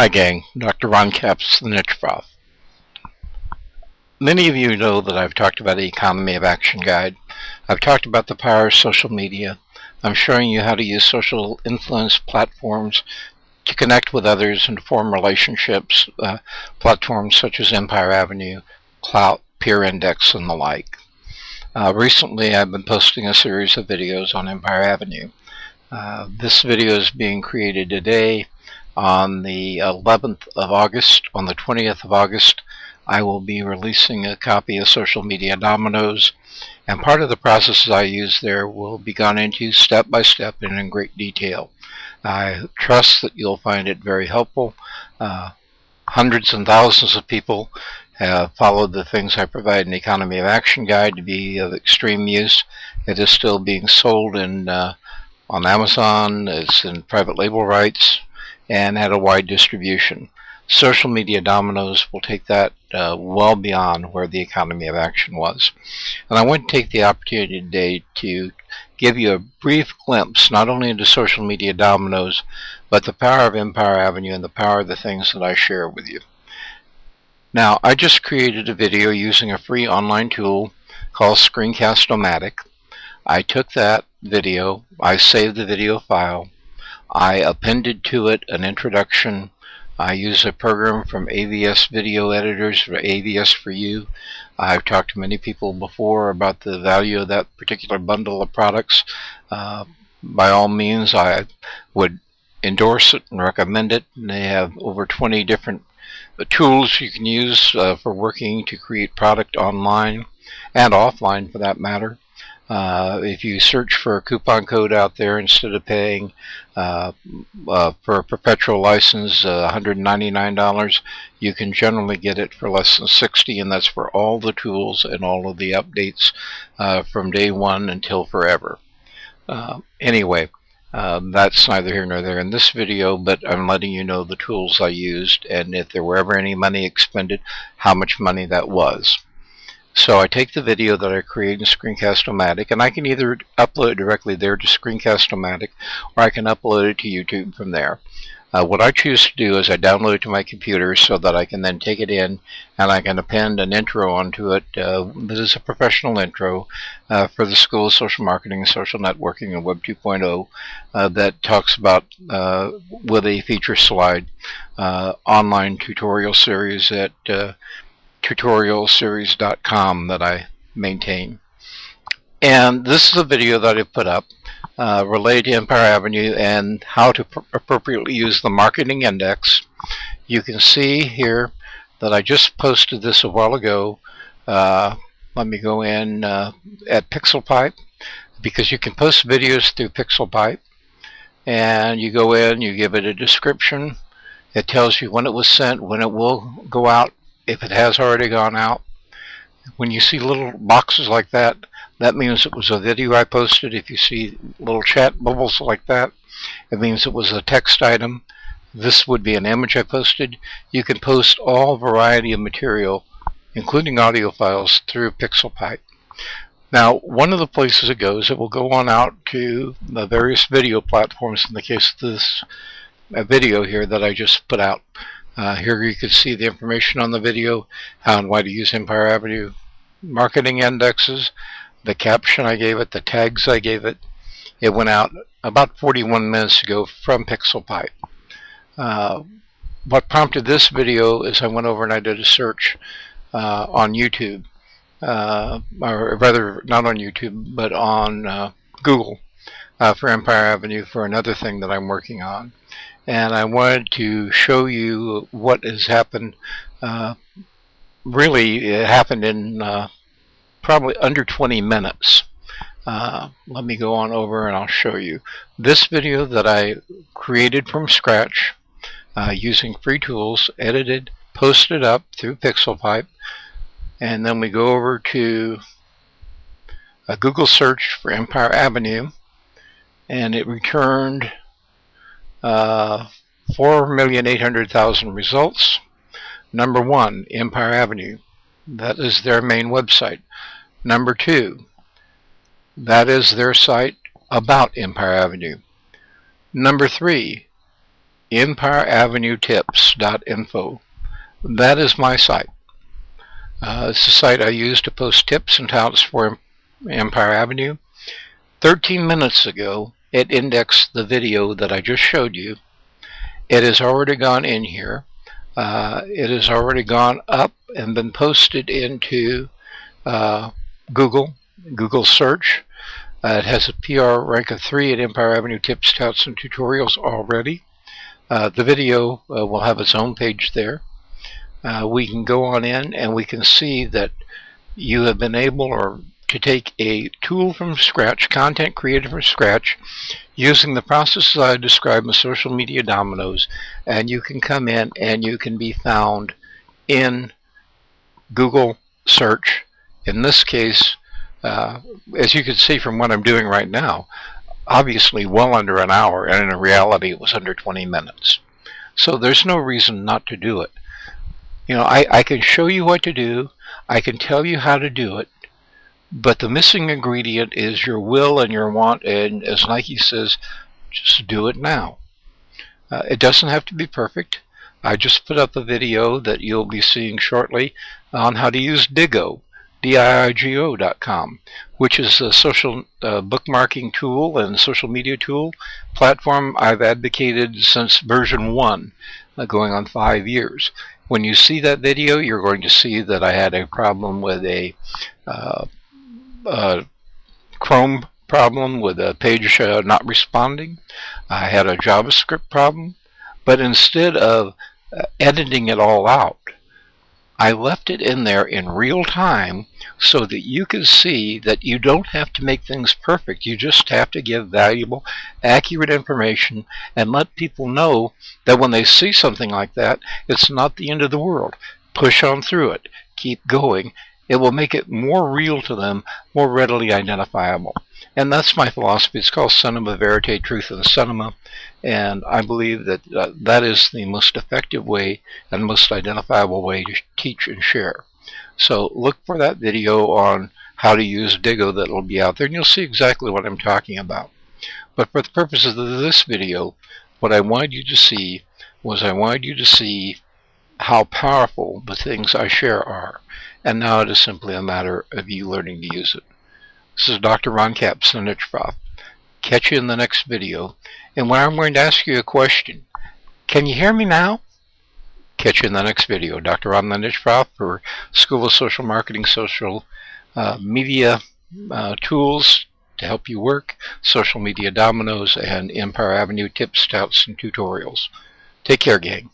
Hi gang, Dr. Ron Capps, the Niche Prof. Many of you know that I've talked about the Economy of Action Guide. I've talked about the power of social media. I'm showing you how to use social influence platforms to connect with others and form relationships, platforms such as Empire Avenue, Clout, Peer Index, and the like. Recently I've been posting a series of videos on Empire Avenue. This video is being created today on the 11th of August. On the 20th of August, I will be releasing a copy of Social Media Dominoes, and part of the processes I use there will be gone into step by step and in great detail. I trust that you'll find it very helpful. Hundreds and thousands of people have followed the things I provide in the Economy of Action Guide to be of extreme use. It is still being sold on Amazon. It's in private label rights and at a wide distribution. Social Media Dominoes will take that well beyond where the Economy of Action was. And I want to take the opportunity today to give you a brief glimpse not only into Social Media Dominoes, but the power of Empire Avenue and the power of the things that I share with you. Now, I just created a video using a free online tool called Screencast-O-Matic. I took that video, I saved the video file, I appended to it an introduction. I use a program from AVS Video Editors, for AVS for You. I've talked to many people before about the value of that particular bundle of products. By all means, I would endorse it and recommend it. And they have over 20 different tools you can use for working to create product online and offline for that matter. If you search for a coupon code out there, instead of paying for a perpetual license $199, you can generally get it for less than $60, and that's for all the tools and all of the updates from day one until forever. Anyway, that's neither here nor there in this video, but I'm letting you know the tools I used, and if there were ever any money expended, how much money that was. So I take the video that I create in Screencast-O-Matic, and I can either upload it directly there to Screencast-O-Matic, or I can upload it to YouTube from there. What I choose to do is I download it to my computer so that I can then take it in and I can append an intro onto it that is a professional intro for the School of Social Marketing and Social Networking and Web 2.0 that talks about, with a feature slide, online tutorial series at tutorialseries.com that I maintain. And this is a video that I put up related to Empire Avenue and how to appropriately use the marketing index. You can see here that I just posted this a while ago. Let me go in at PixelPipe, because you can post videos through PixelPipe, and you go in, you give it a description. It tells you when it was sent, when it will go out, if it has already gone out. When you see little boxes like that, that means it was a video I posted. If you see little chat bubbles like that, it means it was a text item. This would be an image I posted. You can post all variety of material, including audio files, through PixelPipe. Now, one of the places it goes, it will go on out to the various video platforms. In the case of this video here that I just put out, here you can see the information on the video, how and why to use Empire Avenue marketing indexes, the caption I gave it, the tags I gave it. It went out about 41 minutes ago from PixelPipe. What prompted this video is I went over and I did a search on YouTube, or rather not on YouTube, but on Google for Empire Avenue for another thing that I'm working on. And I wanted to show you what has happened. Really, it happened in probably under 20 minutes. Let me go on over and I'll show you. This video that I created from scratch using free tools, edited, posted up through PixelPipe, and then we go over to a Google search for Empire Avenue, and it returned 4,800,000 results. Number 1, Empire Avenue. That is their main website. Number 2, that is their site about Empire Avenue. Number 3, EmpireAvenueTips.info. That is my site. It's the site I use to post tips and touts for Empire Avenue. 13 minutes ago, it indexed the video that I just showed you. It has already gone in here. It has already gone up and been posted into Google search. It has a PR rank of 3 at Empire Avenue Tips, Touts, and Tutorials already. The video will have its own page there. We can go on in and we can see that you have been able to take a tool from scratch, content created from scratch, using the processes I described in Social Media Dominoes, and you can come in and you can be found in Google search. In this case, as you can see from what I'm doing right now, obviously well under an hour, and in reality it was under 20 minutes. So there's no reason not to do it. You know, I can show you what to do, I can tell you how to do it, but the missing ingredient is your will and your want, and as Nike says, just do it now. It doesn't have to be perfect. I just put up a video that you'll be seeing shortly on how to use Diigo, diigo.com, which is a social bookmarking tool and social media tool platform I've advocated since version 1, going on 5 years. When you see that video, you're going to see that I had a problem with a Chrome problem with a page not responding. I had a JavaScript problem, but instead of editing it all out, I left it in there in real time so that you can see that you don't have to make things perfect. You just have to give valuable, accurate information and let people know that when they see something like that, it's not the end of the world. Push on through it. Keep going. It will make it more real to them, more readily identifiable. And that's my philosophy. It's called Cinema Verite, Truth in Cinema. And I believe that that is the most effective way and most identifiable way to teach and share. So look for that video on how to use Diigo that will be out there, and you'll see exactly what I'm talking about. But for the purposes of this video, what I wanted you to see was how powerful the things I share are. And now it is simply a matter of you learning to use it. This is Dr. Ron Kapson. Catch you in the next video. And when I'm going to ask you a question, can you hear me now? Catch you in the next video. Dr. Ron Lindishprof for School of Social Marketing, Social Media Tools to help you work, Social Media Dominoes, and Empire Avenue Tips, Touts, and Tutorials. Take care, gang.